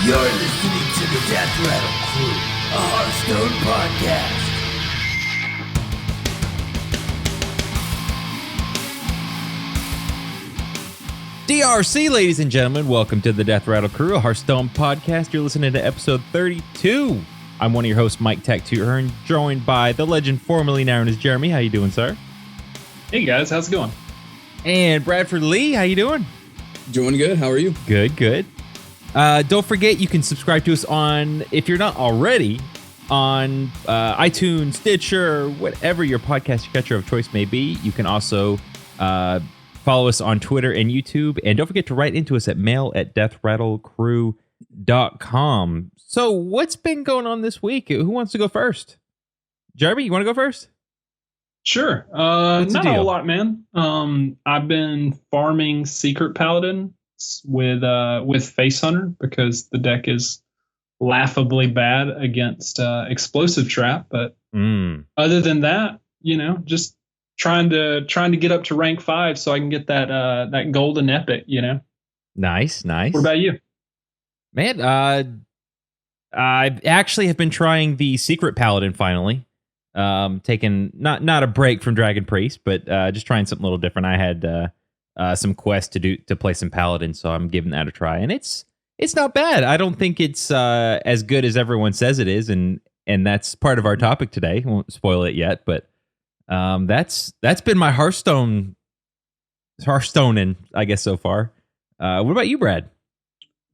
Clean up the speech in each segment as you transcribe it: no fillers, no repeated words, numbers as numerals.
You're listening to the Death Rattle Crew, a Hearthstone podcast. DRC, ladies and gentlemen, welcome to the Death Rattle Crew, a Hearthstone podcast. You're listening to episode 32. I'm one of your hosts, Mike Tech2Hearn, joined by the legend formerly known as Jeremy. How you doing, sir? Hey guys, how's it going? And Bradford Lee, how you doing? Doing good. How are you? Good, good. Don't forget, you can subscribe to us on, if you're not already, on iTunes, Stitcher, whatever your podcast catcher of choice may be. You can also follow us on Twitter and YouTube. And don't forget to write into us at mail@deathrattlecrew.com. So what's been going on this week? Who wants to go first? Jeremy, you want to go first? Sure. Not a whole lot, man. I've been farming Secret Paladin with Face Hunter because the deck is laughably bad against Explosive Trap. But other than that, just trying to get up to rank 5 so I can get that golden epic. Nice. What about you, man? I actually have been trying the Secret Paladin finally. Taking not a break from Dragon Priest, but just trying something a little different. I had some quests to play some Paladin, so I'm giving that a try, and it's not bad. I don't think it's as good as everyone says it is, and that's part of our topic today. Won't spoil it yet, but that's been my Hearthstoning, I guess, so far. What about you, Brad?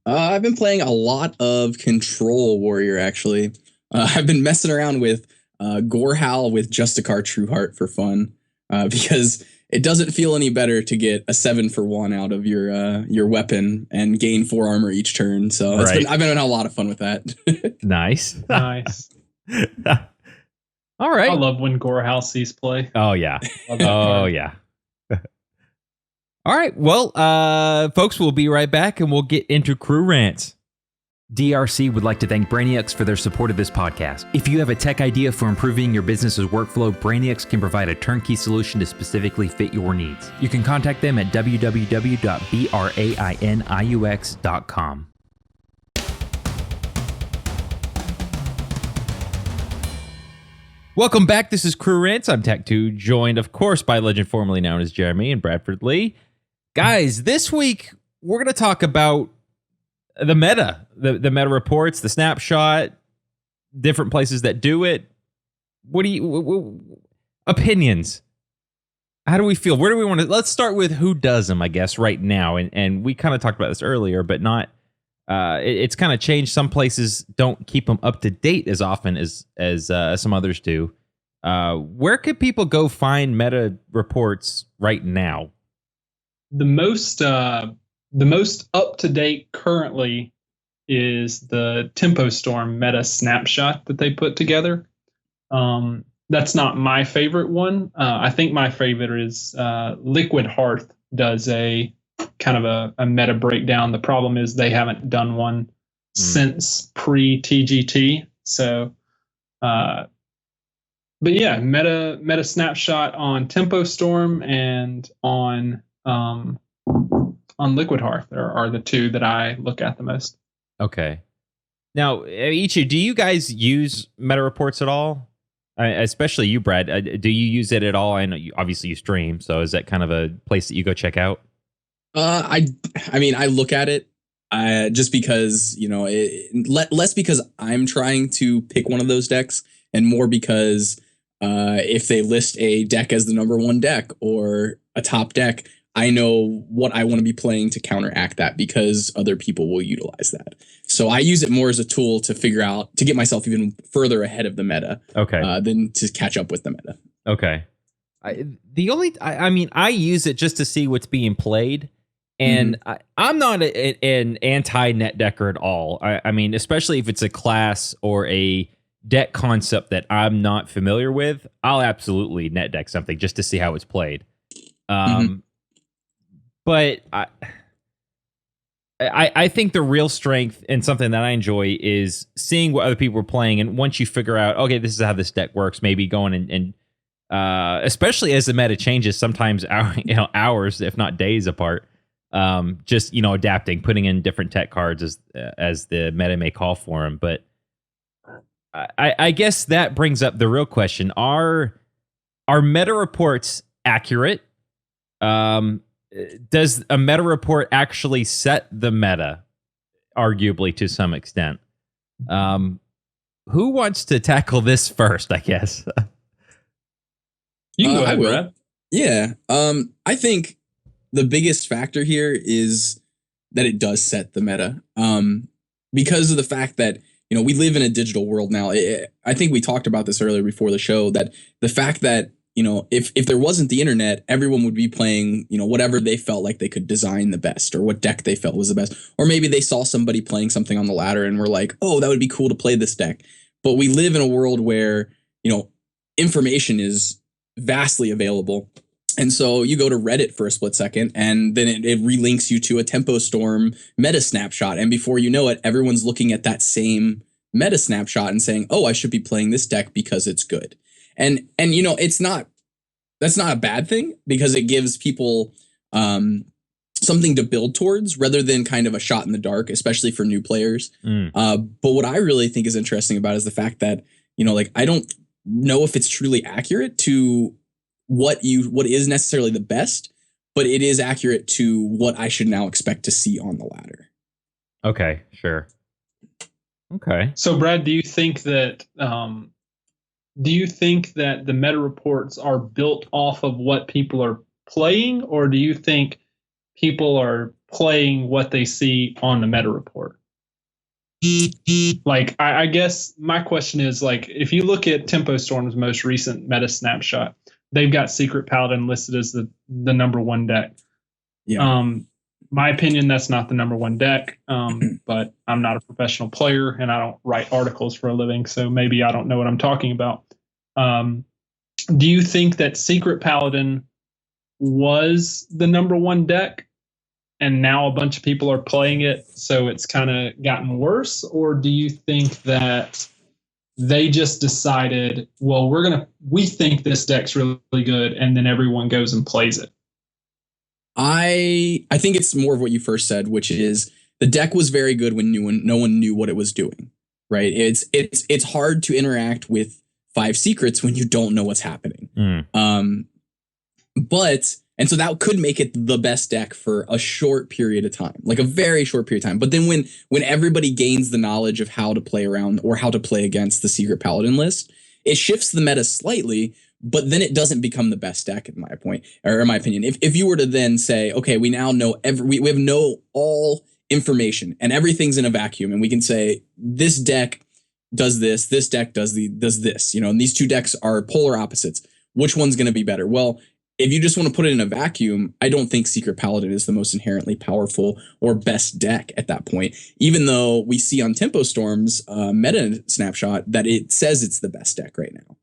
I've been playing a lot of Control Warrior, actually. I've been messing around with Gorehowl with Justicar Trueheart for fun, because it doesn't feel any better to get a 7-for-1 out of your weapon and gain 4 armor each turn. So I've been having a lot of fun with that. Nice. All right. I love when Gorehowl sees play. Oh yeah. Yeah. All right. Well, folks, we'll be right back and we'll get into crew rants. DRC would like to thank Brainiacs for their support of this podcast. If you have a tech idea for improving your business's workflow, Brainiacs can provide a turnkey solution to specifically fit your needs. You can contact them at www.brainiux.com. Welcome back. This is Crew Rants. I'm Tech2, joined, of course, by legend formerly known as Jeremy and Bradford Lee. Guys, this week, we're going to talk about the meta, the meta reports, the snapshot, different places that do it. What do you opinions? How do we feel? Where do we want to? Let's start with who does them, I guess, right now. And we kind of talked about this earlier, but not. It's kind of changed. Some places don't keep them up to date as often as some others do. Where could people go find meta reports right now? The most up to date currently is the Tempo Storm meta snapshot that they put together. That's not my favorite one. I think my favorite is Liquid Hearth does a kind of a meta breakdown. The problem is they haven't done one since pre-TGT. So, but yeah, meta snapshot on Tempo Storm and on Liquid Hearth are the two that I look at the most. Okay. Now, Ichi, do you guys use meta reports at all? Especially you, Brad. Do you use it at all? I know obviously you stream, so is that kind of a place that you go check out? I mean, I look at it just because, less because I'm trying to pick one of those decks and more because if they list a deck as the number 1 deck or a top deck, I know what I want to be playing to counteract that because other people will utilize that. So I use it more as a tool to figure out, to get myself even further ahead of the meta than to catch up with the meta. Okay. I use it just to see what's being played. And I'm not an anti-net decker at all. I mean, especially if it's a class or a deck concept that I'm not familiar with, I'll absolutely net deck something just to see how it's played. But I think the real strength and something that I enjoy is seeing what other people are playing. And once you figure out, okay, this is how this deck works, maybe going and especially as the meta changes, sometimes hours, if not days apart, just adapting, putting in different tech cards as the meta may call for them. But I guess that brings up the real question: Are meta reports accurate? Does a meta report actually set the meta? Arguably, to some extent. Who wants to tackle this first? I guess you can go ahead, I will. Brad. Yeah. I think the biggest factor here is that it does set the meta. Because of the fact that we live in a digital world now. I think we talked about this earlier before the show, that the fact that if there wasn't the internet, everyone would be playing, whatever they felt like they could design the best, or what deck they felt was the best. Or maybe they saw somebody playing something on the ladder and were like, oh, that would be cool to play this deck. But we live in a world where, information is vastly available. And so you go to Reddit for a split second, and then it relinks you to a Tempo Storm meta snapshot. And before you know it, everyone's looking at that same meta snapshot and saying, oh, I should be playing this deck because it's good. And that's not a bad thing, because it gives people something to build towards rather than kind of a shot in the dark, especially for new players. But what I really think is interesting about it is the fact that, I don't know if it's truly accurate to what is necessarily the best, but it is accurate to what I should now expect to see on the ladder. Okay, sure. Okay. So, Brad, do you think that the meta reports are built off of what people are playing, or do you think people are playing what they see on the meta report? Like, I guess my question is, like, if you look at Tempo Storm's most recent meta snapshot, they've got Secret Paladin listed as the number one deck. Yeah. My opinion, that's not the number one deck, but I'm not a professional player and I don't write articles for a living, so maybe I don't know what I'm talking about. Do you think that Secret Paladin was the number one deck and now a bunch of people are playing it, so it's kind of gotten worse? Or do you think that they just decided, well, we think this deck's really good, and then everyone goes and plays it? I think it's more of what you first said, which is the deck was very good when no one knew what it was doing, right? It's hard to interact with 5 secrets when you don't know what's happening. And so that could make it the best deck for a short period of time, like a very short period of time. But then when everybody gains the knowledge of how to play around or how to play against the Secret Paladin list, it shifts the meta slightly, but then it doesn't become the best deck in my opinion. If you were to then say, okay, we now know we have all information and everything's in a vacuum, and we can say this deck does this deck does this, and these two decks are polar opposites. Which one's going to be better? Well, if you just want to put it in a vacuum, I don't think Secret Paladin is the most inherently powerful or best deck at that point, even though we see on Tempo Storm's meta snapshot that it says it's the best deck right now.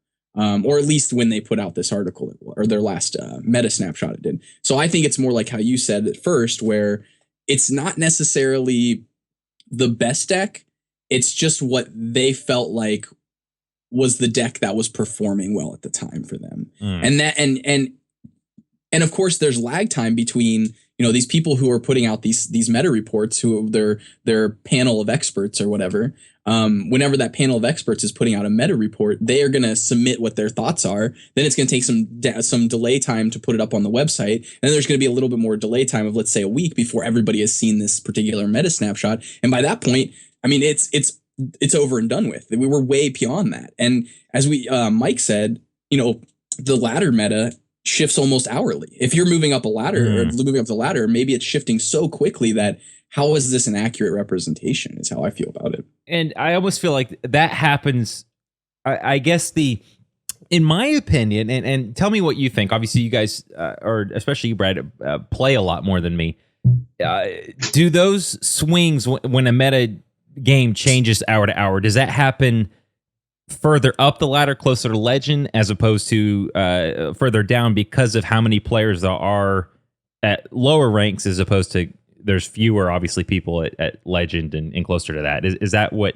Or at least when they put out this article, or their last meta snapshot it did. So I think it's more like how you said at first, where it's not necessarily the best deck. It's just what they felt like was the deck that was performing well at the time for them. And of course, there's lag time between these people who are putting out these meta reports, who their panel of experts or whatever. Whenever that panel of experts is putting out a meta report, they are going to submit what their thoughts are. Then it's going to take some delay time to put it up on the website. And then there's going to be a little bit more delay time of, let's say, a week before everybody has seen this particular meta snapshot. And by that point, I mean, it's over and done with. We were way beyond that. And as Mike said, the ladder meta shifts almost hourly. If you're moving up a ladder or moving up the ladder, maybe it's shifting so quickly that how is this an accurate representation is how I feel about it. And I almost feel like that happens. I guess in my opinion, and tell me what you think. Obviously, you guys, or especially you, Brad, play a lot more than me. Do those swings when a meta game changes hour to hour, does that happen further up the ladder, closer to Legend, as opposed to further down because of how many players there are at lower ranks, as opposed to there's fewer, obviously, people at Legend and closer to that? Is that what?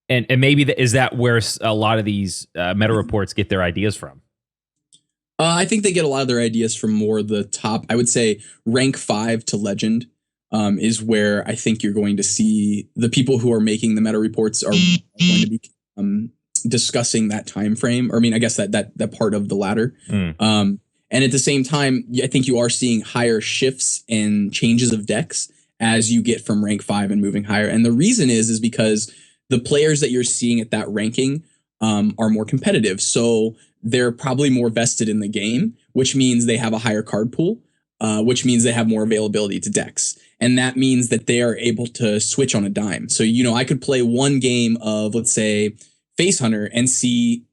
And maybe is that where a lot of these meta reports get their ideas from? I think they get a lot of their ideas from more the top. I would say rank 5 to legend is where I think you're going to see the people who are making the meta reports are going to be discussing that time frame. Or I mean, I guess that part of the ladder. And at the same time, I think you are seeing higher shifts and changes of decks as you get from rank 5 and moving higher. And the reason is because the players that you're seeing at that ranking are more competitive. So they're probably more vested in the game, which means they have a higher card pool, which means they have more availability to decks. And that means that they are able to switch on a dime. So, I could play one game of, let's say, Face Hunter and see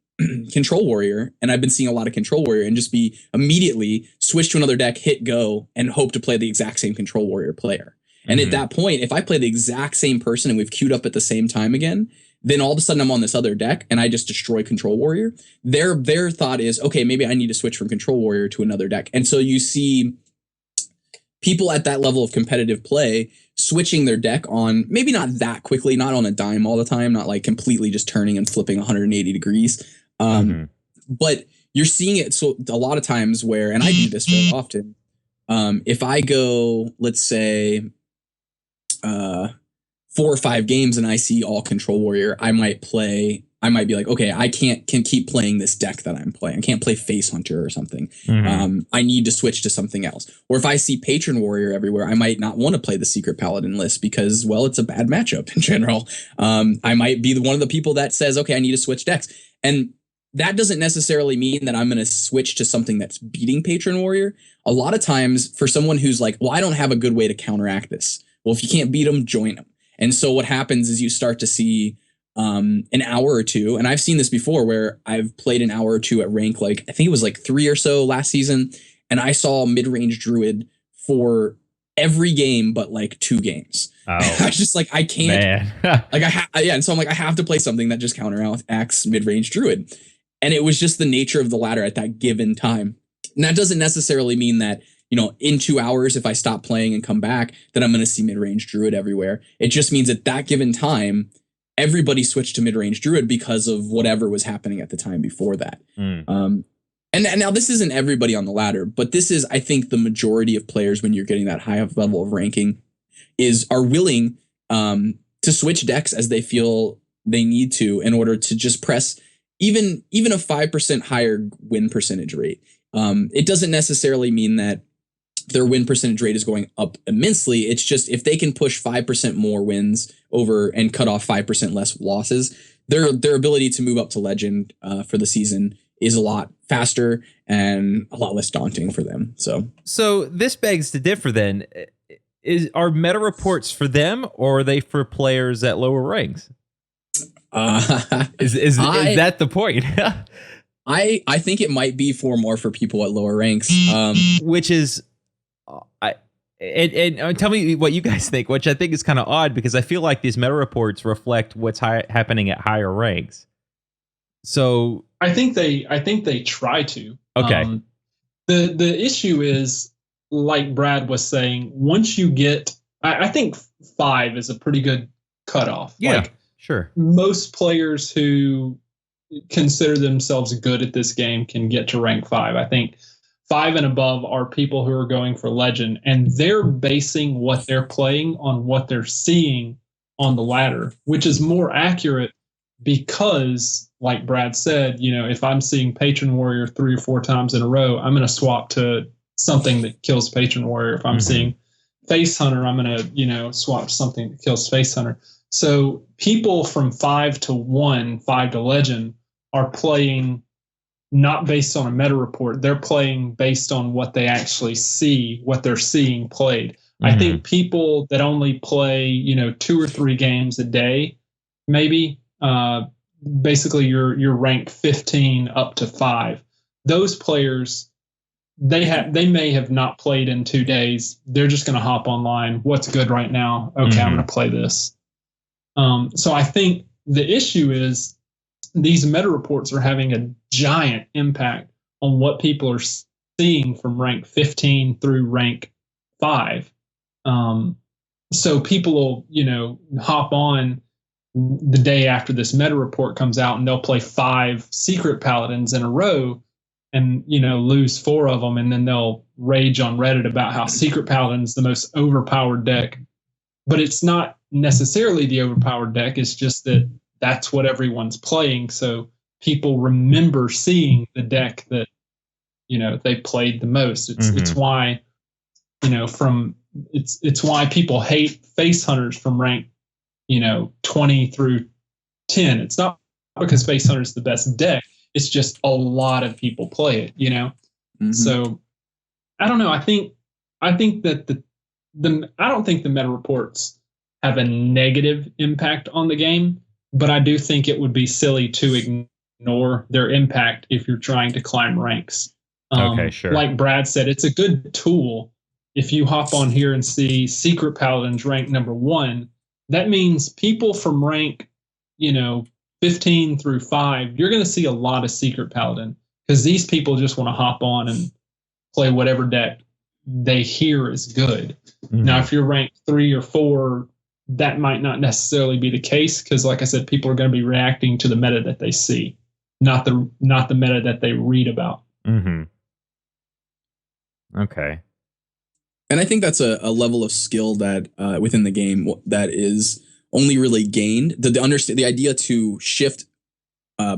Control Warrior, and I've been seeing a lot of Control Warrior, and just be immediately switch to another deck, hit go, and hope to play the exact same Control Warrior player. And at that point, if I play the exact same person and we've queued up at the same time again, then all of a sudden I'm on this other deck and I just destroy Control Warrior. Their thought is, okay, maybe I need to switch from Control Warrior to another deck. And so you see people at that level of competitive play switching their deck on, maybe not that quickly, not on a dime all the time, not like completely just turning and flipping 180 degrees. But you're seeing it so a lot of times where, and I do this very often, if I go, let's say, 4 or 5 games and I see all Control Warrior, I might be like, okay, I can keep playing this deck that I'm playing. I can't play Face Hunter or something. I need to switch to something else. Or if I see Patron Warrior everywhere, I might not want to play the Secret Paladin list because, well, it's a bad matchup in general. I might be one of the people that says, okay, I need to switch decks. And that doesn't necessarily mean that I'm going to switch to something that's beating Patron Warrior. A lot of times for someone who's like, well, I don't have a good way to counteract this. Well, if you can't beat them, join them. And so what happens is you start to see an hour or two, and I've seen this before where I've played an hour or two at rank, like I think it was like 3 or so last season, and I saw mid-range druid for every game but like 2 games. I was just like, I can't. And so I'm like, I have to play something that just counteracts mid-range druid. And it was just the nature of the ladder at that given time. And that doesn't necessarily mean that, in 2 hours, if I stop playing and come back, that I'm going to see mid-range druid everywhere. It just means at that given time, everybody switched to mid-range druid because of whatever was happening at the time before that. And now this isn't everybody on the ladder, but this is, I think, the majority of players when you're getting that high level of ranking are willing to switch decks as they feel they need to in order to just press even a 5% higher win percentage rate. It doesn't necessarily mean that their win percentage rate is going up immensely. It's just if they can push 5% more wins over and cut off 5% less losses, their ability to move up to legend for the season is a lot faster and a lot less daunting for them. So this begs to differ then. Are meta reports for them, or are they for players at lower ranks? Is that the point? I think it might be more for people at lower ranks, which is, and tell me what you guys think, which I think is kind of odd because I feel like these meta reports reflect what's happening at higher ranks. So I think they try to. Okay. The issue is, like Brad was saying, once you get, I think 5 is a pretty good cutoff. Yeah, like, sure. Most players who consider themselves good at this game can get to rank 5. I think 5 and above are people who are going for legend, and they're basing what they're playing on what they're seeing on the ladder, which is more accurate because, like Brad said, if I'm seeing Patron Warrior 3 or 4 times in a row, I'm going to swap to something that kills Patron Warrior. If I'm seeing Face Hunter, I'm going to, swap to something that kills Face Hunter. So people from 5 to 1, 5 to legend are playing not based on a meta report. They're playing based on what they actually see, what they're seeing played. I think people that only play, 2 or 3 games a day, maybe, basically you're ranked 15 up to 5. Those players, they may have not played in 2 days. They're just going to hop online. What's good right now? Okay, I'm going to play this. So I think the issue is these meta reports are having a giant impact on what people are seeing from rank 15 through rank 5. So people will, hop on the day after this meta report comes out and they'll play 5 secret paladins in a row. and lose 4 of them, and then they'll rage on Reddit about how Secret Paladin's the most overpowered deck. But it's not necessarily the overpowered deck. It's just that that's what everyone's playing. So people remember seeing the deck that they played the most. It's why it's why people hate face hunters from rank 20 through 10. It's not because face hunter is the best deck. It's just a lot of people play it. So I don't know. I think that I don't think the meta reports have a negative impact on the game, but I do think it would be silly to ignore their impact if you're trying to climb ranks. Okay, sure. Like Brad said, it's a good tool. If you hop on here and see Secret Paladins rank number 1, that means people from rank, 15 through 5, you're going to see a lot of Secret Paladin because these people just want to hop on and play whatever deck they hear is good. Now, if you're ranked 3 or 4, that might not necessarily be the case because, like I said, people are going to be reacting to the meta that they see, not the meta that they read about. Okay. And I think that's a level of skill that within the game that is only really gained. The idea to shift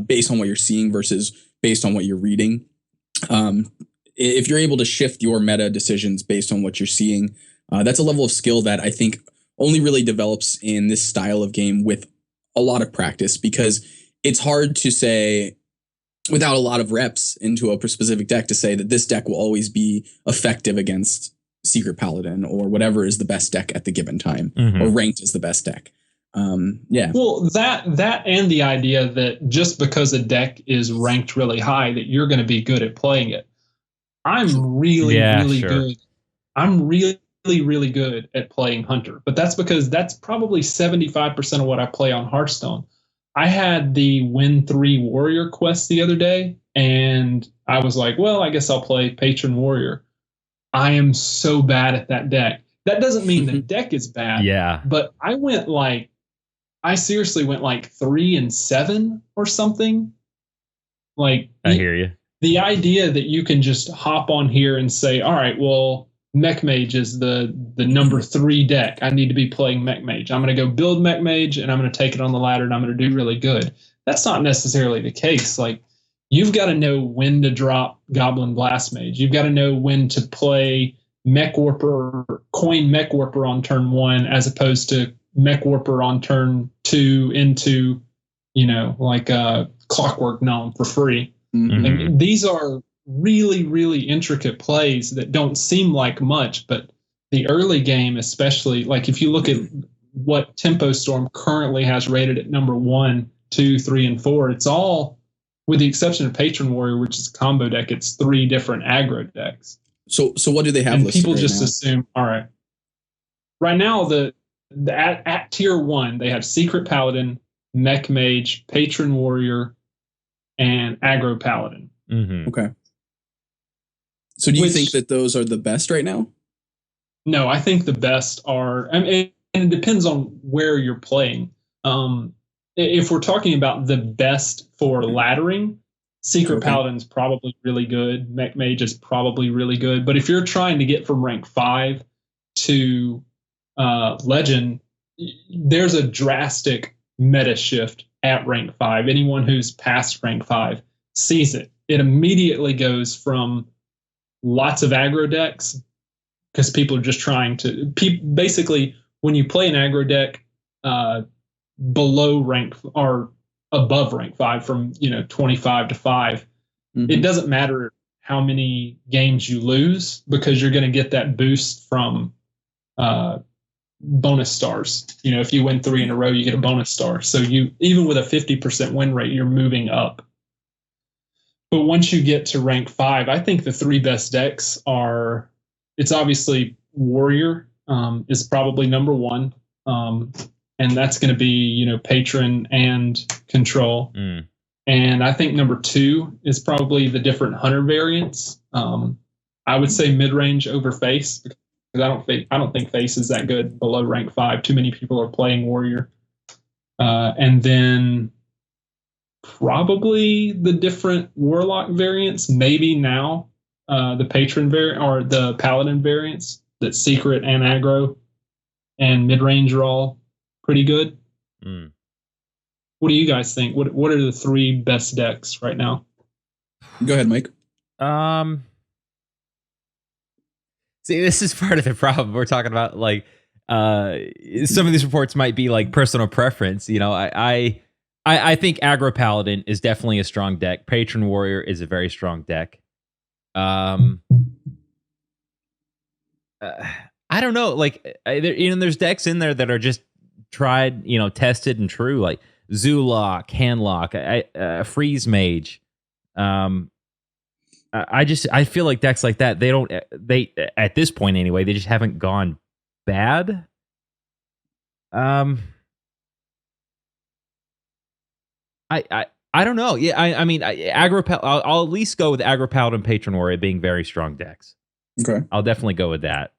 based on what you're seeing versus based on what you're reading. If you're able to shift your meta decisions based on what you're seeing, that's a level of skill that I think only really develops in this style of game with a lot of practice, because it's hard to say without a lot of reps into a specific deck to say that this deck will always be effective against Secret Paladin or whatever is the best deck at the given time, or ranked as the best deck. Well, that and the idea that just because a deck is ranked really high that you're going to be good at playing it. I'm really good. I'm really good at playing Hunter, but that's because that's probably 75% of what I play on Hearthstone. I had the Win 3 Warrior quest the other day, and I was like, well, I guess I'll play Patron Warrior. I am so bad at that deck. That doesn't mean the deck is bad. Yeah. But I seriously went like 3-7 or something. Like, I hear you. The idea that you can just hop on here and say, all right, well, Mech Mage is the number 3 deck. I need to be playing Mech Mage. I'm going to go build Mech Mage, and I'm going to take it on the ladder, and I'm going to do really good. That's not necessarily the case. Like, you've got to know when to drop Goblin Blast Mage. You've got to know when to play Mech Warper, coin Mech Warper on turn 1, as opposed to Mech Warper on turn 2 into, Clockwork Gnome for free. Like, these are really, really intricate plays that don't seem like much, but the early game, especially, like if you look at what Tempo Storm currently has rated at number 1, 2, 3, and 4, it's all, with the exception of Patron Warrior, which is a combo deck, it's 3 different aggro decks. So what do they have and listed people right just now? assume, all right. Right now, at tier 1, they have Secret Paladin, Mech Mage, Patron Warrior, and Aggro Paladin. Okay. So do you think that those are the best right now? No, I think the best are, and it depends on where you're playing. If we're talking about the best for laddering, Secret Paladin's probably really good. Mech Mage is probably really good. But if you're trying to get from rank 5 to Legend, there's a drastic meta shift at rank 5. Anyone who's past rank 5 sees it. It immediately goes from lots of aggro decks, because people are just trying to basically, when you play an aggro deck below rank or above rank 5 from 25 to 5, it doesn't matter how many games you lose, because you're going to get that boost from bonus stars. If you win 3 in a row, you get a bonus star. So you, even with a 50% win rate, you're moving up. But once you get to rank 5, I think the 3 best decks are, it's obviously Warrior is probably number 1. And that's going to be, Patron and Control. And I think number 2 is probably the different Hunter variants. I would say mid-range over Face, because I don't think Face is that good below rank 5. Too many people are playing Warrior. And then probably the different Warlock variants. Maybe now the Patron variant or the Paladin variants. That secret and aggro and mid range are all pretty good. Mm. What do you guys think? What are the 3 best decks right now? Go ahead, Mike. See, this is part of the problem. We're talking about like some of these reports might be like personal preference. You know, I think Aggro Paladin is definitely a strong deck. Patron Warrior is a very strong deck. I don't know. Like, there's decks in there that are just tried, tested and true, like Zoolock, Handlock, Freeze Mage. I feel like decks like that, they at this point anyway, they just haven't gone bad. I don't know. Yeah, I mean, I'll at least go with Aggro Paladin, Patron Warrior being very strong decks. Okay. I'll definitely go with that.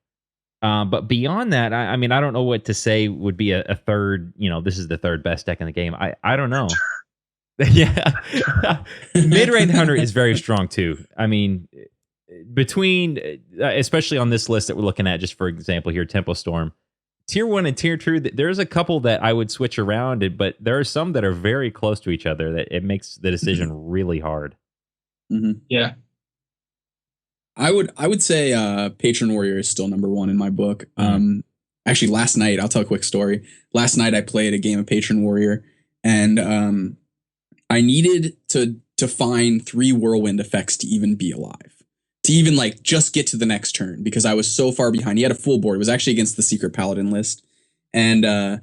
But beyond that, I mean, I don't know what to say would be a third, this is the third best deck in the game. I don't know. Yeah. Mid-range Hunter is very strong too. I mean, between, especially on this list that we're looking at, just for example here, Tempo Storm, Tier 1 and Tier 2, there's a couple that I would switch around, but there are some that are very close to each other that it makes the decision really hard. Mm-hmm. Yeah. I would say Patron Warrior is still number 1 in my book. Actually, last night, I'll tell a quick story. Last night, I played a game of Patron Warrior, and I needed to find 3 whirlwind effects to even be alive. To even like just get to the next turn, because I was so far behind. He had a full board. It was actually against the Secret Paladin list. And I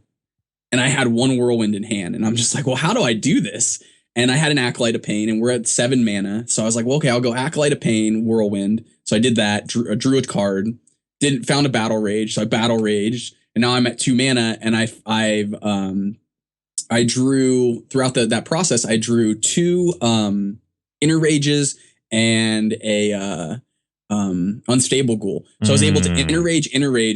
had 1 whirlwind in hand. And I'm just like, well, how do I do this? And I had an Acolyte of Pain, and we're at 7 mana. So I was like, well, okay, I'll go Acolyte of Pain, Whirlwind. So I did that, drew a card, found a Battle Rage. So I Battle Raged, and now I'm at 2 mana. And I drew throughout that process. I drew 2 Inner Rages and a Unstable Ghoul. So I was able to Inner Rage,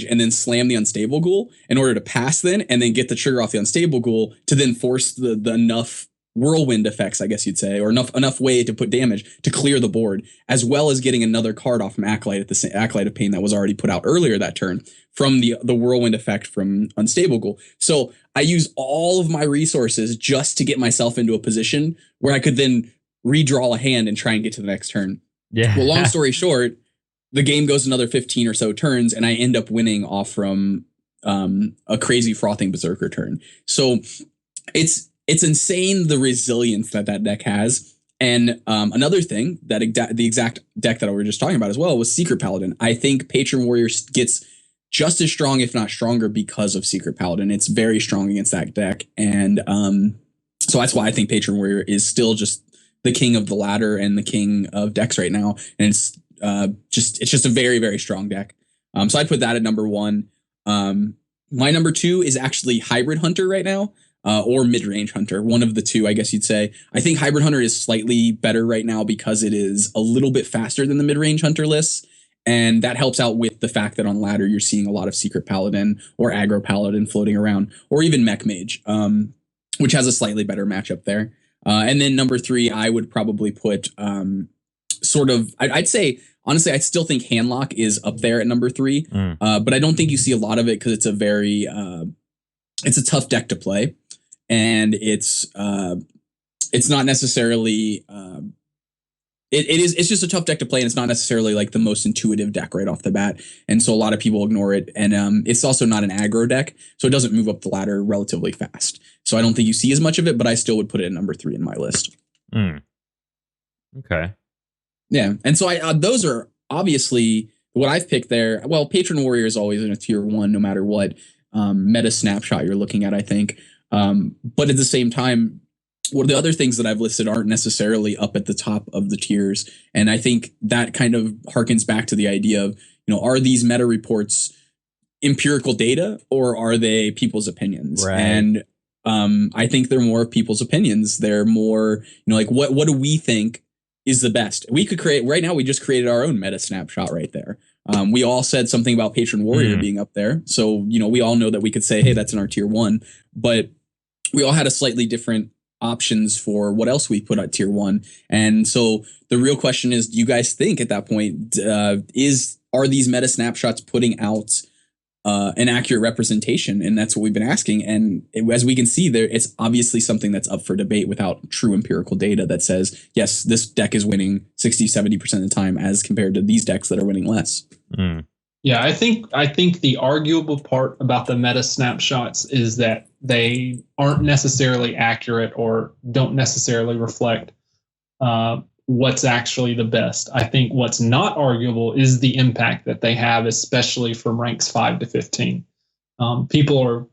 and then slam the Unstable Ghoul in order to pass and then get the trigger off the Unstable Ghoul to then force the enough whirlwind effects, I guess you'd say, or enough way to put damage to clear the board, as well as getting another card off from Acolyte Acolyte of Pain that was already put out earlier that turn from the whirlwind effect from Unstable Ghoul. So I use all of my resources just to get myself into a position where I could then redraw a hand and try and get to the next turn. Yeah. Well, long story short, the game goes another 15 or so turns, and I end up winning off from a crazy Frothing Berserker turn. So it's insane the resilience that deck has. And another thing that the exact deck that we were just talking about as well was Secret Paladin. I think Patron Warrior gets just as strong, if not stronger, because of Secret Paladin. It's very strong against that deck. And so that's why I think Patron Warrior is still just the king of the ladder and the king of decks right now. And it's just a very, very strong deck. So I'd put that at number 1. My number 2 is actually Hybrid Hunter right now. Or Mid-Range Hunter, one of the two, I guess you'd say. I think Hybrid Hunter is slightly better right now because it is a little bit faster than the Mid-Range Hunter lists. And that helps out with the fact that on ladder, you're seeing a lot of Secret Paladin or Aggro Paladin floating around, or even Mech Mage, which has a slightly better matchup there. And then number 3, I would probably put I'd say, honestly, I still think Handlock is up there at number 3. But I don't think you see a lot of it because it's a tough deck to play. And it's not necessarily it's just a tough deck to play, and it's not necessarily like the most intuitive deck right off the bat, and so a lot of people ignore it. And it's also not an aggro deck, so it doesn't move up the ladder relatively fast. So I don't think you see as much of it, but I still would put it at number 3 in my list. Okay. Yeah, and so those are obviously what I've picked there. Well, Patron Warrior is always in a tier 1 no matter what meta snapshot you're looking at, I think. But at the same time, what the other things that I've listed aren't necessarily up at the top of the tiers. And I think that kind of harkens back to the idea of, are these meta reports empirical data or are they people's opinions? Right. And I think they're more of people's opinions. They're more, like what do we think is the best? We could create right now. We just created our own meta snapshot right there. We all said something about Patron Warrior being up there. So, we all know that we could say, hey, that's in our tier 1, but we all had a slightly different options for what else we put at tier 1. And so the real question is, do you guys think at that point, are these meta snapshots putting out an accurate representation? And that's what we've been asking. And as we can see there, it's obviously something that's up for debate without true empirical data that says, yes, this deck is winning 60-70% of the time as compared to these decks that are winning less. Yeah, I think the arguable part about the meta snapshots is that they aren't necessarily accurate or don't necessarily reflect what's actually the best. I think what's not arguable is the impact that they have, especially from ranks 5 to 15. People are,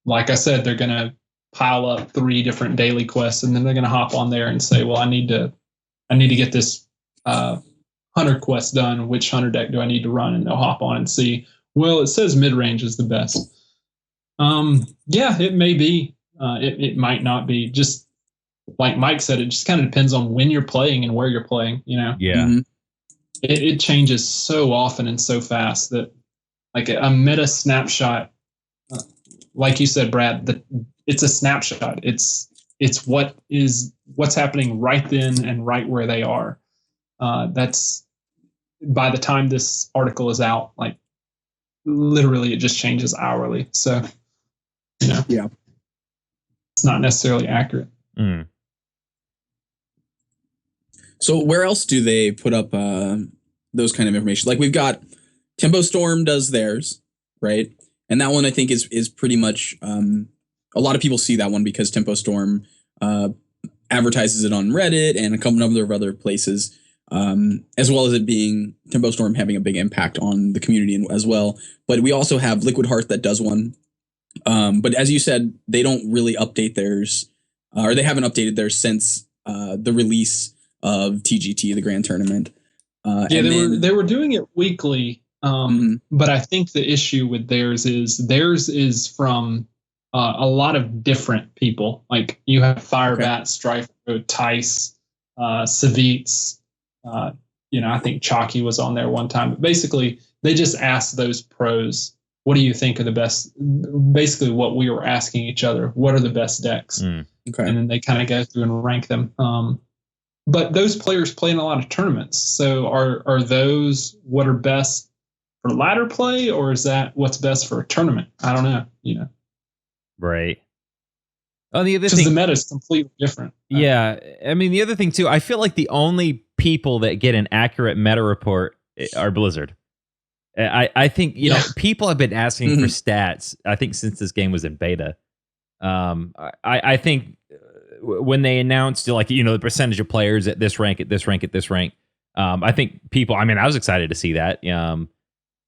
like I said, they're going to pile up 3 different daily quests, and then they're going to hop on there and say, well, I need to get this hunter quest done. Which hunter deck do I need to run? And they'll hop on and see, well, it says mid-range is the best. Yeah, it may be. It might not be. Just like Mike said, it just kind of depends on when you're playing and where you're playing, you know? Yeah. It changes so often and so fast that like a meta snapshot, like you said, Brad, it's a snapshot. It's what's happening right then and right where they are. That's by the time this article is out, like literally it just changes hourly. So, you know, yeah, it's not necessarily accurate. So where else do they put up those kind of information? Like we've got Tempo Storm does theirs, right? And that one I think is pretty much a lot of people see that one because Tempo Storm advertises it on Reddit and a couple number of other places, as well as it being Tempo Storm having a big impact on the community as well. But we also have Liquid Heart that does one. But as you said, they don't really update theirs, or they haven't updated theirs since the release of TGT, the Grand Tournament. Yeah, they were doing it weekly, but I think the issue with theirs is from a lot of different people. Like you have Firebat, Strife, Tice, Savitz. I think Chalky was on there one time. But basically, they just asked those pros, what do you think are the best? Basically, what we were asking each other, what are the best decks? And then they kind of go through and rank them. But those players play in a lot of tournaments. So are those what are best for ladder play, or is that what's best for a tournament? I don't know. Right. Oh, the other thing, thing, the meta is completely different. Yeah, I mean, the other thing too, I feel like the only people that get an accurate meta report are Blizzard. I think people have been asking for stats. I think since this game was in beta, I think when they announced the percentage of players at this rank, I think people. I mean, I was excited to see that.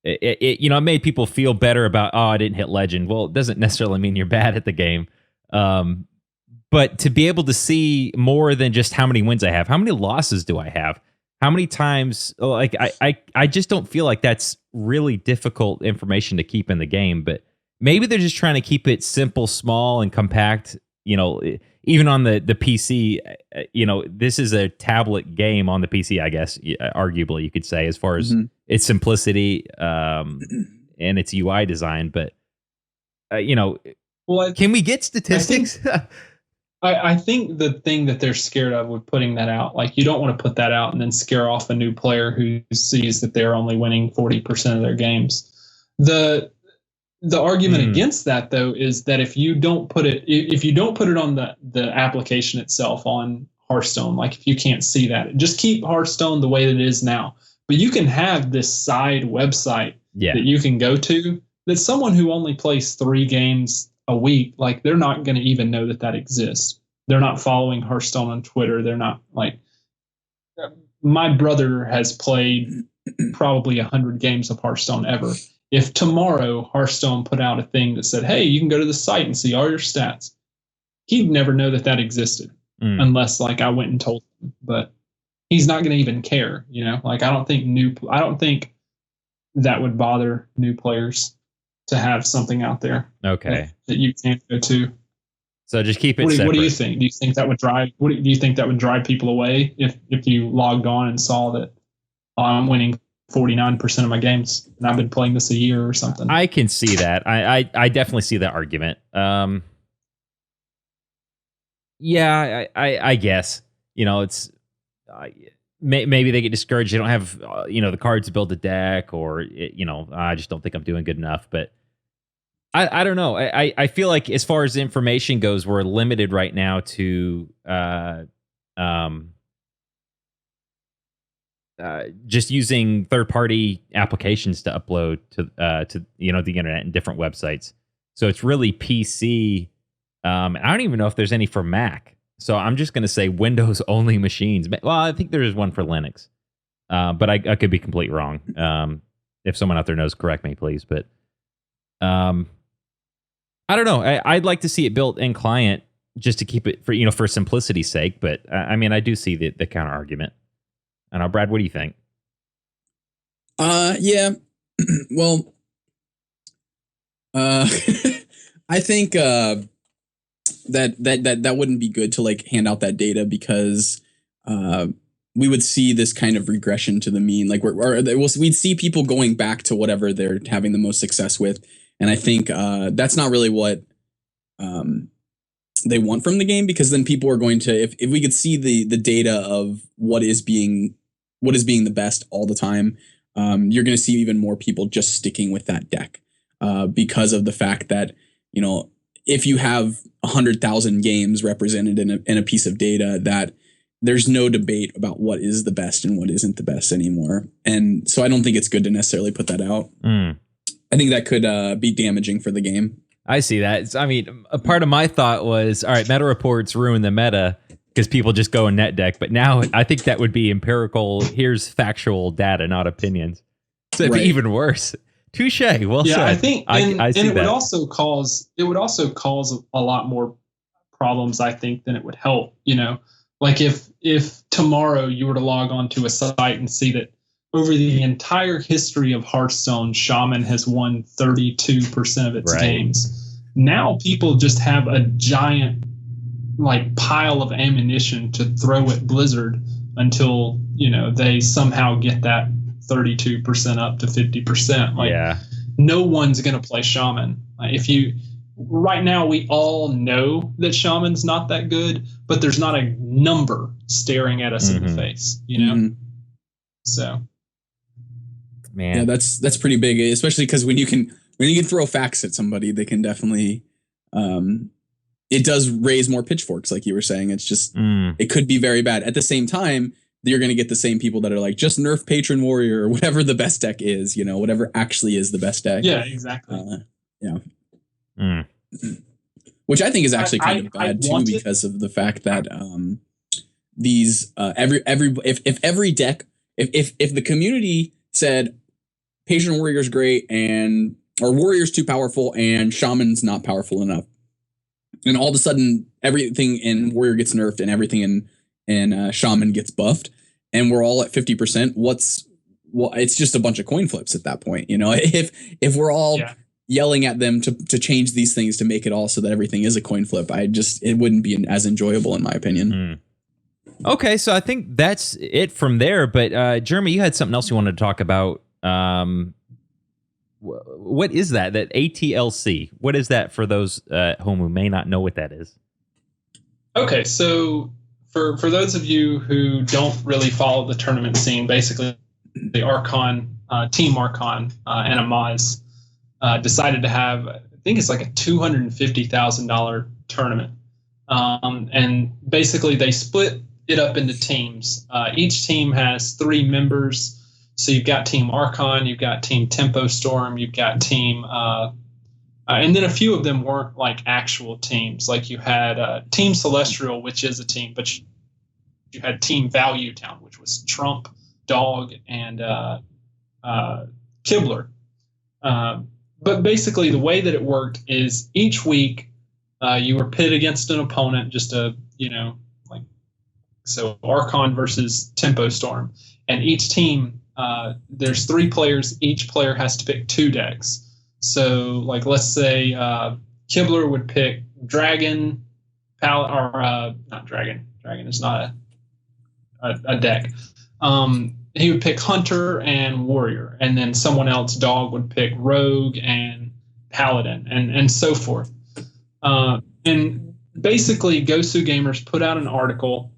It made people feel better about, I didn't hit legend. Well, it doesn't necessarily mean you're bad at the game. But to be able to see more than just how many wins I have, how many losses do I have? How many times, I just don't feel like that's really difficult information to keep in the game. But maybe they're just trying to keep it simple, small, and compact. Even on the PC, this is a tablet game on the PC, I guess, arguably you could say, as far as its simplicity and its UI design. But, can we get statistics? I think the thing that they're scared of with putting that out, like you don't want to put that out and then scare off a new player who sees that they're only winning 40% of their games. The argument against that, though, is that if you don't put it on the application itself on Hearthstone, like if you can't see that, just keep Hearthstone the way that it is now. But you can have this side website that you can go to that someone who only plays 3 games a week, like they're not going to even know that exists. They're not following Hearthstone on Twitter. They're not like, my brother has played probably 100 games of Hearthstone ever. If tomorrow Hearthstone put out a thing that said, hey, you can go to the site and see all your stats, he'd never know that existed unless like I went and told him. But he's not going to even care, like I don't think that would bother new players to have something out there. Okay. That you can't go to. So just keep it separate. What do you think? Do you think that would drive people away if you logged on and saw that I'm winning 49% of my games and I've been playing this a year or something? I can see that. I definitely see that argument. Yeah, I guess, it's maybe they get discouraged. They don't have the cards to build a deck, or I just don't think I'm doing good enough. But I don't know. I feel like as far as information goes, we're limited right now to just using third-party applications to upload to the internet and different websites. So it's really PC. I don't even know if there's any for Mac. So I'm just going to say Windows only machines. Well, I think there is one for Linux, but I could be completely wrong. If someone out there knows, correct me, please. But I don't know. I'd like to see it built in client just to keep it for simplicity's sake. But I mean, I do see the counter argument. I don't know, Brad, what do you think? Yeah. Well, I think that wouldn't be good to like hand out that data, because we would see this kind of regression to the mean. Like we'd see people going back to whatever they're having the most success with, and I think that's not really what they want from the game, because then people are going to, if we could see the data of what is being the best all the time, you're going to see even more people just sticking with that deck, because of the fact that if you have 100,000 games represented in a piece of data, that there's no debate about what is the best and what isn't the best anymore. And so I don't think it's good to necessarily put that out. I think that could be damaging for the game. I see that. I mean, a part of my thought was, all right, meta reports ruin the meta because people just go in net deck. But now I think that would be empirical. Here's factual data, not opinions. So it'd be even worse. Touche. Well said. I think, I see and it that. would also cause a lot more problems, I think, than it would help. Like if tomorrow you were to log on to a site and see that over the entire history of Hearthstone, Shaman has won 32% of its games. Now people just have a giant pile of ammunition to throw at Blizzard until they somehow get that 32% up to 50%. No one's going to play Shaman. Right now we all know that Shaman's not that good, but there's not a number staring at us in the face, So, man, yeah, that's pretty big, especially because when you can throw facts at somebody, they can definitely it does raise more pitchforks, like you were saying. It's just it could be very bad. At the same time, you're going to get the same people that are like, just nerf Patron Warrior or whatever the best deck is, whatever actually is the best deck. Yeah, exactly. Which I think is actually kind of bad too, because of the fact that these if every deck, if the community said Patron Warrior's great or Warrior's too powerful and Shaman's not powerful enough, and all of a sudden everything in Warrior gets nerfed and everything in Shaman gets buffed, and we're all at 50%, it's just a bunch of coin flips at that point. If we're all yelling at them to change these things to make it all so that everything is a coin flip, it wouldn't be as enjoyable, in my opinion. Okay, so I think that's it from there. But Jeremy, you had something else you wanted to talk about. What is that? That ATLC? What is that for those at home who may not know what that is? Okay, so for those of you who don't really follow the tournament scene, basically the Archon, Team Archon and Amaz decided to have, I think it's like a $250,000 tournament. And basically they split it up into teams. Each team has 3 members. So you've got Team Archon, you've got Team Tempo Storm, you've got Team, and then a few of them weren't like actual teams. Like you had Team Celestial, which is a team, but you had Team Value Town, which was Trump, Dog, and Kibler. But basically the way that it worked is each week you were pitted against an opponent, so Archon versus Tempo Storm. And each team, there's 3 players. Each player has to pick 2 decks. So let's say Kibler would pick Dragon, not Dragon. Dragon is not a deck. He would pick Hunter and Warrior, and then someone else, Dog, would pick Rogue and Paladin, and so forth. And basically, Gosu Gamers put out an article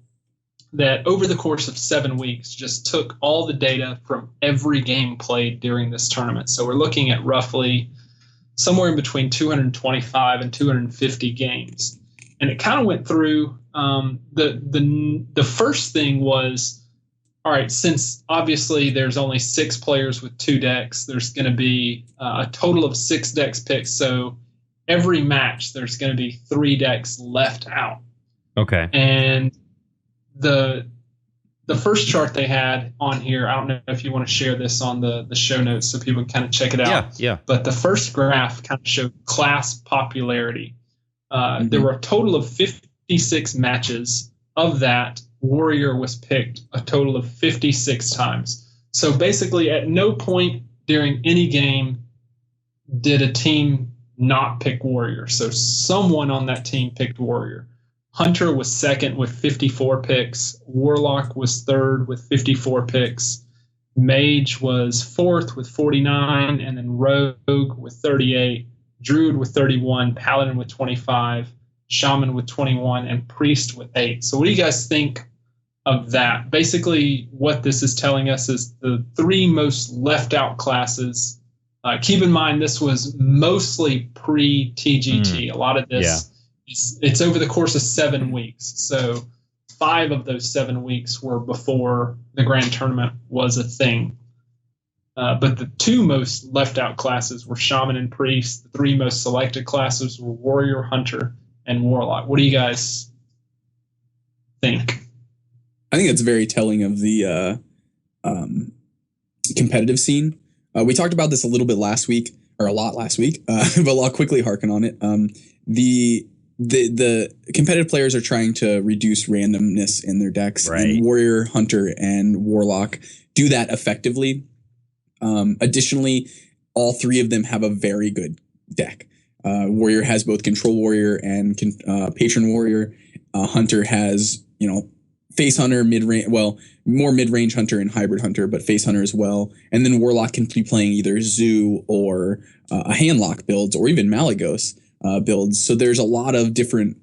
that over the course of 7 weeks just took all the data from every game played during this tournament. So we're looking at roughly somewhere in between 225 and 250 games. And it kind of went through the first thing was, all right, since obviously there's only 6 players with 2 decks, there's going to be a total of 6 decks picked. So every match, there's going to be 3 decks left out. Okay. And the first chart they had on here, I don't know if you want to share this on the show notes so people can kind of check it out. Yeah. But the first graph kind of showed class popularity. There were a total of 56 matches. Of that, Warrior was picked a total of 56 times. So basically, at no point during any game did a team not pick Warrior. So someone on that team picked Warrior. Hunter was second with 54 picks. Warlock was third with 54 picks. Mage was fourth with 49, and then Rogue with 38. Druid with 31, Paladin with 25, Shaman with 21, and Priest with 8. So what do you guys think of that? Basically, what this is telling us is the 3 most left out classes. Keep in mind, this was mostly pre-TGT. A lot of this, it's over the course of 7 weeks. So 5 of those 7 weeks were before the Grand Tournament was a thing. But the 2 most left out classes were Shaman and Priest. The 3 most selected classes were Warrior, Hunter, and Warlock. What do you guys think? I think that's very telling of the competitive scene. We talked about this a little bit last week, or a lot last week, but I'll quickly harken on it. The competitive players are trying to reduce randomness in their decks, right. And Warrior, Hunter, and Warlock do that effectively. Additionally, all 3 of them have a very good deck. Warrior has both Control Warrior and Patron Warrior. Hunter has, Face Hunter, mid-range, more mid-range Hunter and Hybrid Hunter, but Face Hunter as well. And then Warlock can be playing either Zoo or a Handlock builds, or even Malagos builds. So there's a lot of different,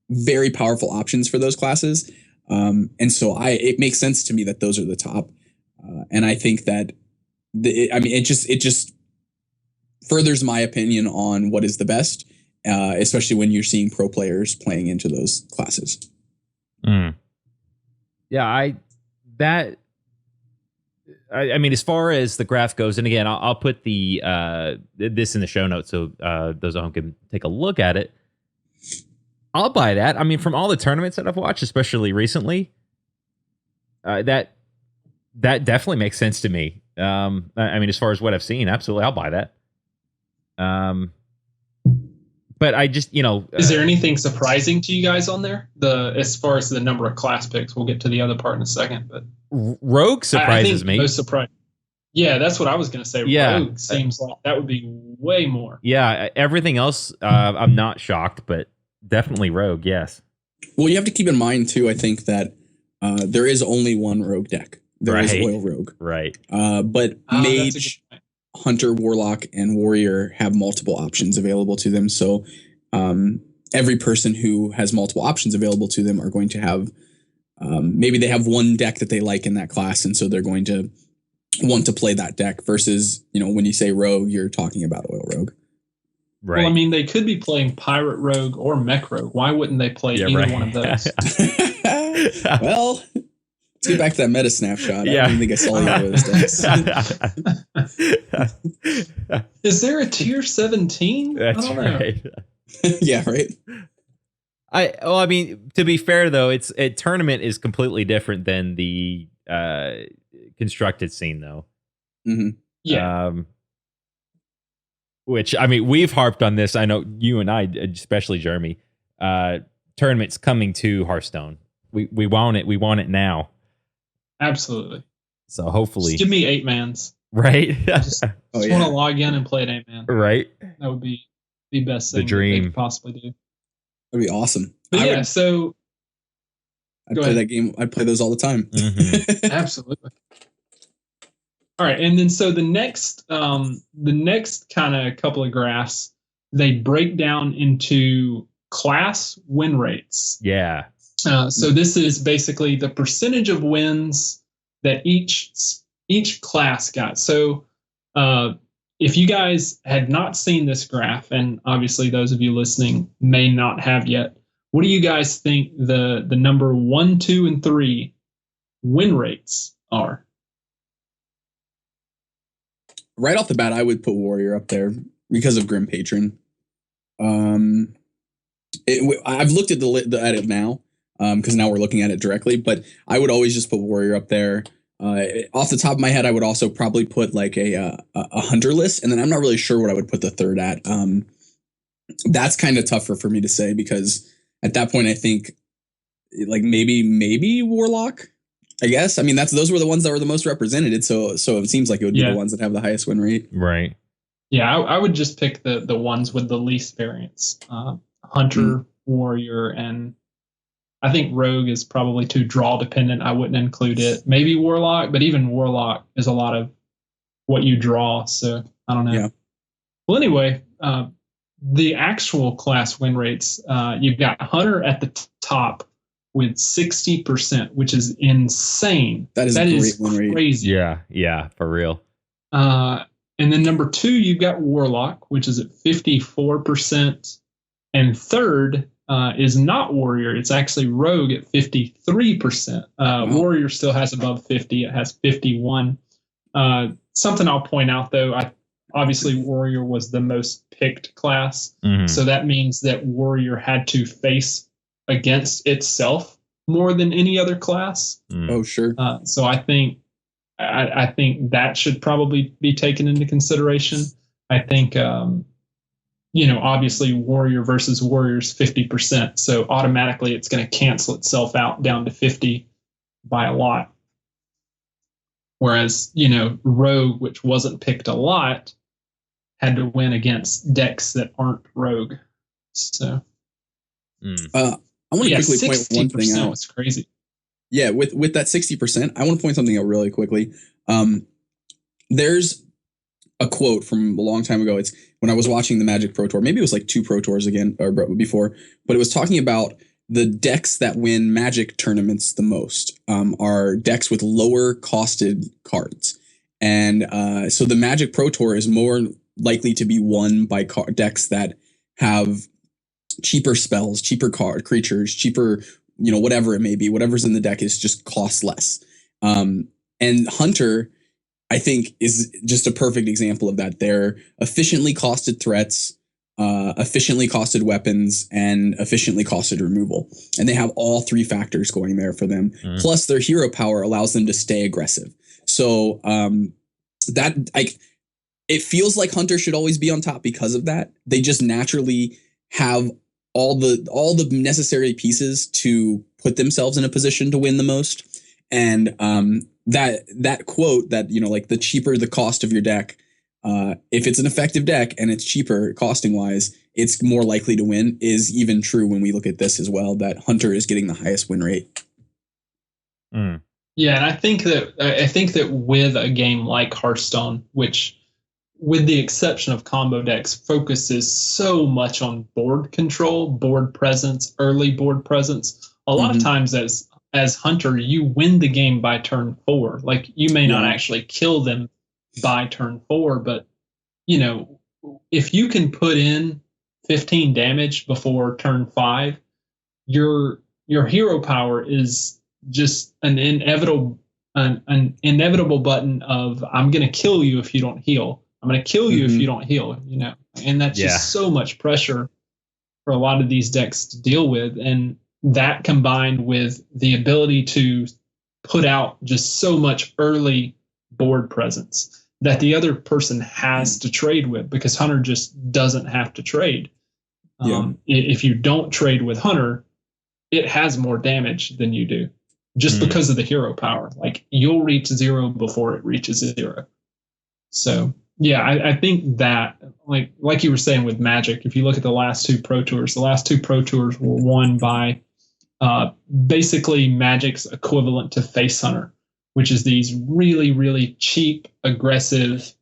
very powerful options for those classes. And so it makes sense to me that those are the top. And I think that it just furthers my opinion on what is the best, especially when you're seeing pro players playing into those classes. Yeah, I mean, as far as the graph goes, and again, I'll put this in the show notes so those at home can take a look at it. I'll buy that. I mean, from all the tournaments that I've watched, especially recently, that definitely makes sense to me. I mean, as far as what I've seen, absolutely, I'll buy that. But I just, is there anything surprising to you guys on there? As far as the number of class picks, we'll get to the other part in a second. But Rogue surprises me. Most surprising. Yeah, that's what I was going to say. Yeah. Rogue seems like that would be way more. Yeah, everything else, I'm not shocked, but definitely Rogue, yes. Well, you have to keep in mind too, I think that there is only one Rogue deck. There is Oil Rogue. Right. But Mage, Hunter, Warlock, and Warrior have multiple options available to them. So every person who has multiple options available to them are going to have, maybe they have one deck that they like in that class, and so they're going to want to play that deck versus, when you say Rogue, you're talking about Oil Rogue. Right. Well, I mean, they could be playing Pirate Rogue or Mech Rogue. Why wouldn't they play either one of those? Well, let's get back to that meta snapshot. Yeah. I don't think I saw either of those decks. Is there a tier 17? That's I don't know. right. Yeah, right. I mean, to be fair though, a tournament is completely different than the constructed scene though. Mm-hmm. Yeah. Which, I mean, we've harped on this. I know you and I, especially Jeremy. Tournaments coming to Hearthstone. We want it. We want it now. Absolutely. So hopefully, just give me 8-mans. Right. Just want to log in and play an 8-man. Right. That would be the best thing the dream they could possibly do. That'd be awesome. But I'd play that game. I'd play those all the time. Mm-hmm. Absolutely. All right, and then so the next kind of couple of graphs, they break down into class win rates. Yeah. So this is basically the percentage of wins that each class got. So if you guys had not seen this graph, and obviously those of you listening may not have yet, what do you guys think the number 1, 2, and 3 win rates are? Right off the bat, I would put Warrior up there because of Grim Patron. I've looked at at it now because now we're looking at it directly, but I would always just put Warrior up there. Off the top of my head, I would also probably put like a Hunter list, and then I'm not really sure what I would put the third at. That's kind of tougher for me to say because at that point, I think like maybe Warlock. I guess. I mean, those were the ones that were the most represented. So it seems like it would be the ones that have the highest win rate. Right. Yeah, I would just pick the ones with the least variance. Hunter, Warrior, and I think Rogue is probably too draw dependent. I wouldn't include it. Maybe Warlock, but even Warlock is a lot of what you draw. So I don't know. Yeah. Well, anyway, the actual class win rates, you've got Hunter at the top with 60%, which is insane. That is crazy. Yeah, for real. And then number 2, you've got Warlock, which is at 54%. And third is not Warrior. It's actually Rogue at 53%. Warrior still has above 50. It has 51. Something I'll point out, though, obviously Warrior was the most picked class. Mm-hmm. So that means that Warrior had to face against itself more than any other class. Oh, sure. So I think that should probably be taken into consideration. I think, obviously Warrior versus Warrior's 50%. So automatically it's going to cancel itself out down to 50 by a lot. Whereas, Rogue, which wasn't picked a lot, had to win against decks that aren't Rogue. So. I want to quickly point one thing out. It's crazy. Yeah, with that 60%, I want to point something out really quickly. There's a quote from a long time ago. It's when I was watching the Magic Pro Tour. Maybe it was like 2 Pro Tours again or before, but it was talking about the decks that win Magic tournaments the most are decks with lower costed cards. And so the Magic Pro Tour is more likely to be won by decks that have cheaper spells, cheaper creatures, cheaper, whatever it may be, whatever's in the deck is just costs less. And Hunter, I think, is just a perfect example of that. They're efficiently costed threats, efficiently costed weapons, and efficiently costed removal. And they have all 3 factors going there for them. Plus their hero power allows them to stay aggressive. So it feels like Hunter should always be on top because of that. They just naturally have all the necessary pieces to put themselves in a position to win the most. And that quote that, like the cheaper the cost of your deck, if it's an effective deck and it's cheaper costing wise, it's more likely to win, is even true when we look at this as well, that Hunter is getting the highest win rate. Yeah, and I think that with a game like Hearthstone, which, with the exception of combo decks, focuses so much on board control, board presence, early board presence. A lot of times as Hunter, you win the game by turn 4. Like, you may not actually kill them by turn 4, but, if you can put in 15 damage before turn 5, your hero power is just an inevitable button of, I'm going to kill you if you don't heal. I'm going to kill you if you don't heal, and that's just so much pressure for a lot of these decks to deal with. And that combined with the ability to put out just so much early board presence that the other person has to trade with, because Hunter just doesn't have to trade. If you don't trade with Hunter, it has more damage than you do just because of the hero power. Like, you'll reach 0 before it reaches 0. So, yeah, I think that, like you were saying with Magic, if you look at the last 2 Pro Tours, were won by basically Magic's equivalent to Face Hunter, which is these really, really cheap, aggressive,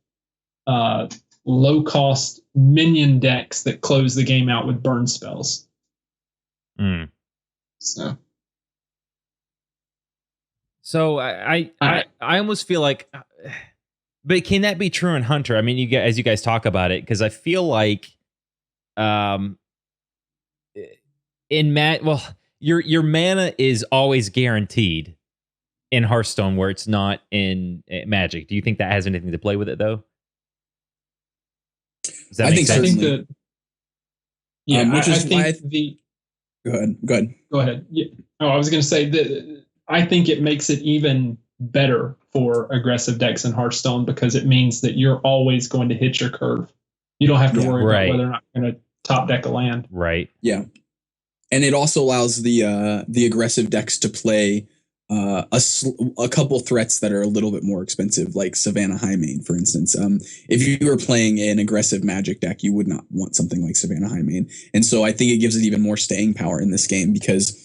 low-cost minion decks that close the game out with burn spells. Mm. So I almost feel like, but can that be true in Hunter? I mean, you guys, as you guys talk about it, because I feel like, um, in well, your mana is always guaranteed in Hearthstone, where it's not in Magic. Do you think that has anything to play with it, though? Does that I make think sense? I think certainly. that yeah, Which I is why think the Go ahead. go ahead. Yeah. Oh, I was going to say that I think it makes it even better for aggressive decks in Hearthstone because it means that you're always going to hit your curve. You don't have to Yeah, worry right. about whether or not you're going to top deck a land. Right. Yeah, and it also allows the aggressive decks to play a couple threats that are a little bit more expensive, like Savannah Highmane, for instance. If you were playing an aggressive Magic deck, you would not want something like Savannah Highmane, and so I think it gives it even more staying power in this game because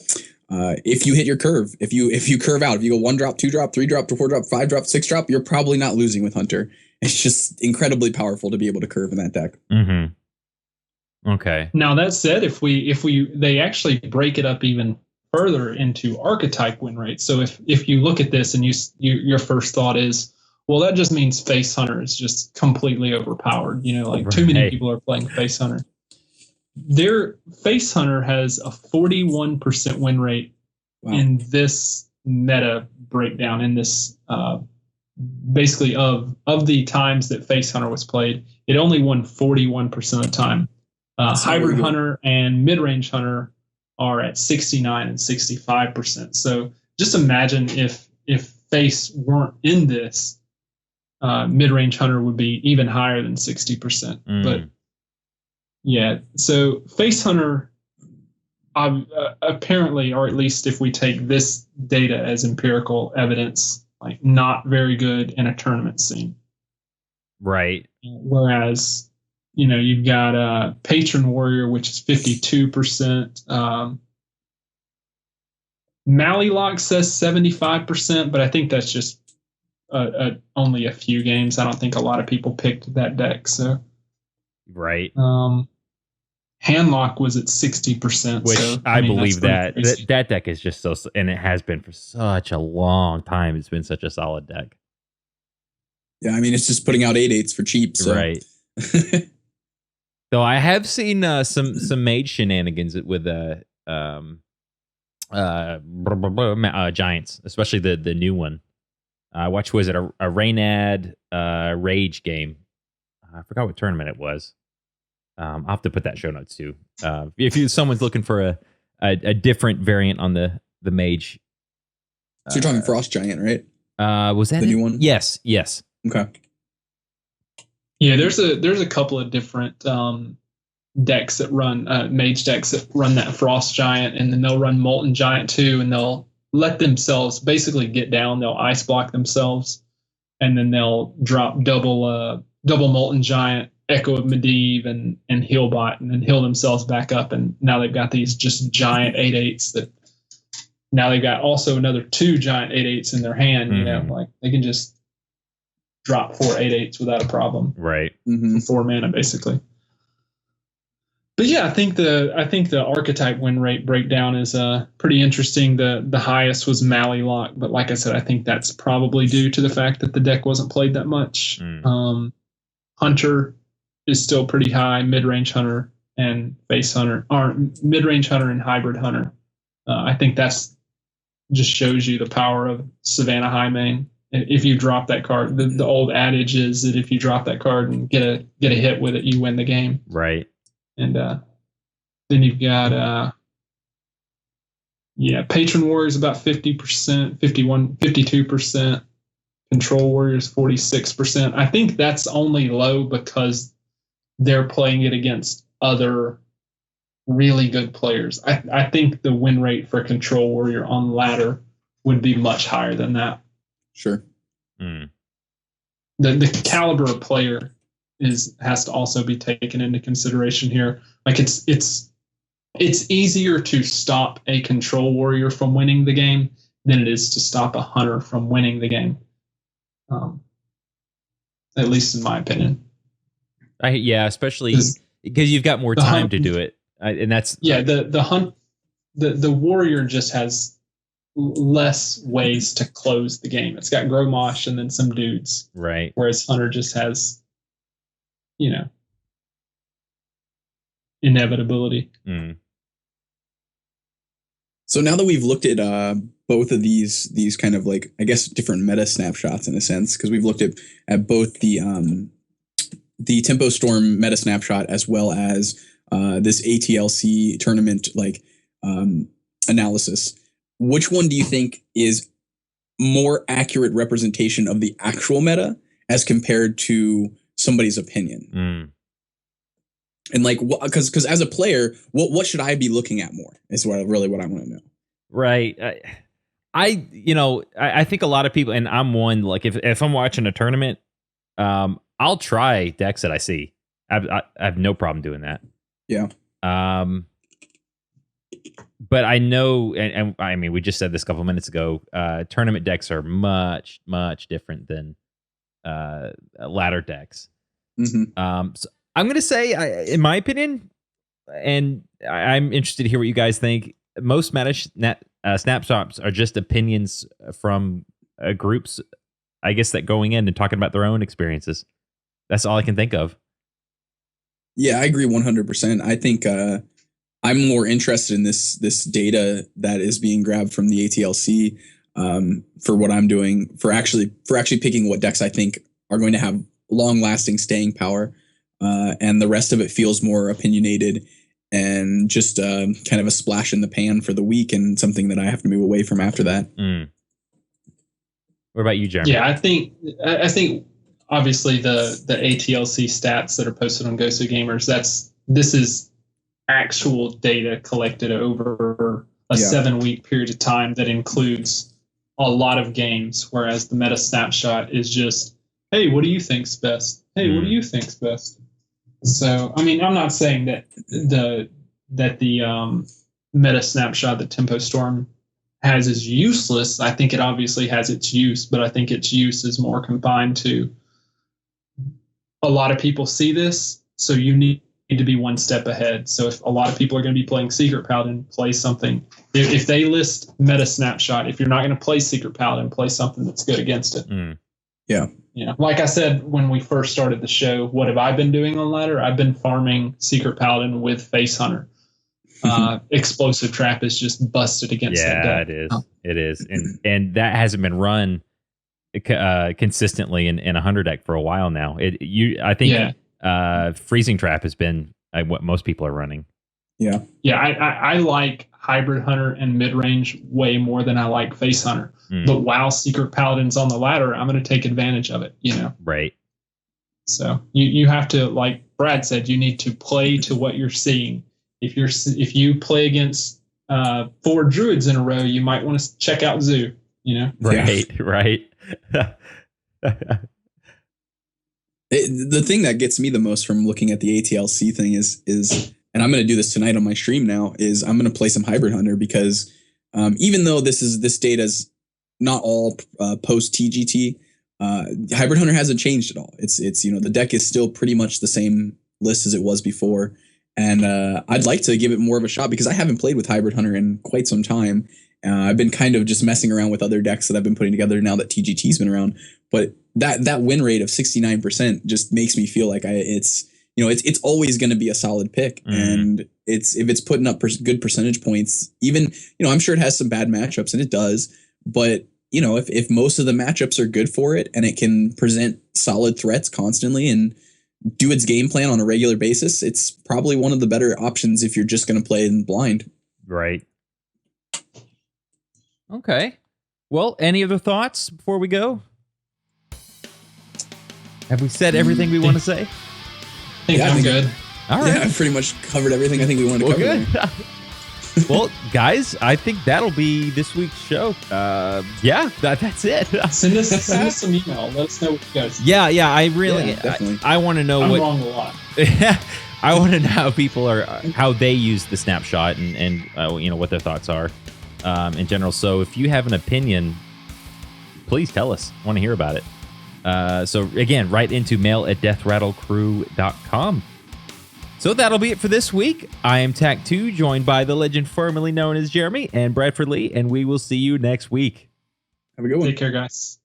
if you hit your curve, if you curve out, if you go 1 drop, 2 drop, 3 drop to 4 drop, 5 drop, 6 drop, you're probably not losing with Hunter. It's just incredibly powerful to be able to curve in that deck. Mm-hmm. Okay. Now that said, if they actually break it up even further into archetype win rates. So if you look at this and your first thought is, well, that just means Face Hunter is just completely overpowered. Like too many people are playing Face Hunter. Their Face Hunter has a 41% win rate in this meta breakdown. In this basically of the times that Face Hunter was played, it only won 41% of the time. Hybrid Hunter and Mid-Range Hunter are at 69 and 65%. So just imagine if Face weren't in this, Mid-Range Hunter would be even higher than 60%. But yeah, so Face Hunter apparently, or at least if we take this data as empirical evidence, like not very good in a tournament scene. Right. Whereas you've got Patron Warrior, which is 52%. Mallylock says 75%, but I think that's just only a few games. I don't think a lot of people picked that deck. So, right. Handlock was at 60%, which so, I believe that deck is just so, and it has been for such a long time. It's been such a solid deck. Yeah, I mean, it's just putting out 8/8s for cheap. So. Right. Though I have seen some mage shenanigans with giants, especially the new one. I watched, was it a Raynad Rage game? I forgot what tournament it was. I'll have to put that show notes too. If someone's looking for a different variant on the mage. So you're talking Frost Giant, right? Was that the new one? Yes. Okay. Yeah, there's a couple of different decks that run mage decks that run that Frost Giant, and then they'll run Molten Giant too, and they'll let themselves basically get down. They'll ice block themselves, and then they'll drop double Molten Giant, Echo of Medivh, and Healbot, and then heal themselves back up. And now they've got these just giant 8/8s that now they've got also another 2 giant 8/8s in their hand. Like they can just drop 4 8/8s without a problem. Right. For 4 mana, basically. But yeah, I think the archetype win rate breakdown is pretty interesting. The highest was Mallylock, but like I said, I think that's probably due to the fact that the deck wasn't played that much. Hunter is still pretty high. Mid-range Hunter and Face Hunter are Mid-range Hunter and Hybrid Hunter. I think that's just shows you the power of Savannah Highmane. If you drop that card, the old adage is that if you drop that card and get a hit with it, you win the game. Right. And then you've got Patron Warriors about 50%, 51, 52%. Control Warriors 46%. I think that's only low because they're playing it against other really good players. I think the win rate for Control Warrior on ladder would be much higher than that. Sure. The caliber of player has to also be taken into consideration here. Like it's easier to stop a Control Warrior from winning the game than it is to stop a Hunter from winning the game. At least in my opinion. Especially because you've got more time to do it, and that's the the warrior just has less ways to close the game. It's got Gromosh and then some dudes, Right. whereas hunter just has, inevitability. Mm. So now that we've looked at both of these kind of like, I guess, different meta snapshots in a sense, because we've looked at both the Tempo Storm meta snapshot as well as this ATLC tournament analysis. Which one do you think is more accurate representation of the actual meta as compared to somebody's opinion? Mm. And like, because as a player, what should I be looking at more? Is what I want to know. Right. I think a lot of people, and I'm one, like if I'm watching a tournament, I'll try decks that I see. I have no problem doing that. Yeah. But I know, and I mean, we just said this a couple minutes ago. Tournament decks are much, much different than ladder decks. Mm-hmm. So I'm going to say, in my opinion, and I'm interested to hear what you guys think. Most meta snapshots are just opinions from groups, I guess, that going in and talking about their own experiences. That's all I can think of. Yeah, I agree 100%. I think I'm more interested in this data that is being grabbed from the ATLC for what I'm doing, for actually picking what decks I think are going to have long-lasting staying power, and the rest of it feels more opinionated and just kind of a splash in the pan for the week and something that I have to move away from after that. Mm. What about you, Jeremy? Yeah, I think obviously the ATLC stats that are posted on Gosu Gamers, this is actual data collected over a 7-week period of time that includes a lot of games, whereas the meta snapshot is just, hey, what do you think's best? Hey, what do you think's best? So, I mean, I'm not saying that the meta snapshot that Tempo Storm has is useless. I think it obviously has its use, but I think its use is more confined to a lot of people see this, so you need to be one step ahead. So if a lot of people are going to be playing Secret Paladin, play something. If they list meta snapshot, if you're not going to play Secret Paladin, play something that's good against it. Mm. Yeah. Like I said when we first started the show, what have I been doing on ladder? I've been farming Secret Paladin with Face Hunter. Explosive Trap is just busted against that deck. It is. And that hasn't been run consistently in a 100 deck for a while now. I think Freezing Trap has been what most people are running. Yeah. Yeah, I like Hybrid Hunter and mid-range way more than I like Face Hunter. But while Secret Paladin's on the ladder, I'm going to take advantage of it, Right. So you have to, like Brad said, you need to play to what you're seeing. If you play against 4 druids in a row, you might want to check out Zoo, Right. The thing that gets me the most from looking at the ATLC thing is, and I'm going to do this tonight on my stream now, is I'm going to play some Hybrid Hunter because even though this data's not all post TGT, Hybrid Hunter hasn't changed at all. It's the deck is still pretty much the same list as it was before, and I'd like to give it more of a shot because I haven't played with Hybrid Hunter in quite some time. I've been kind of just messing around with other decks that I've been putting together now that TGT's been around, but that win rate of 69% just makes me feel like it's always going to be a solid pick. And if it's putting up good percentage points, even, I'm sure it has some bad matchups, and it does, but if most of the matchups are good for it and it can present solid threats constantly and do its game plan on a regular basis, it's probably one of the better options if you're just going to play in blind. Right. Okay. Well, any other thoughts before we go? Have we said everything we want to say? I think I'm good. All right. Yeah, I've pretty much covered everything I think we wanted to cover. Good. Well, guys, I think that'll be this week's show. That's it. Send us some email. Let us know what you guys think. Yeah. I really, definitely. I want to know I'm wrong a lot. I want to know how people how they use the snapshot and what their thoughts are in general. So if you have an opinion, please tell us. I want to hear about it. So again, write into mail@deathrattlecrew.com. So that'll be it for this week. I am Tac2, joined by the legend formerly known as Jeremy and Bradford Lee, and we will see you next week. Have a good one. Take care, guys.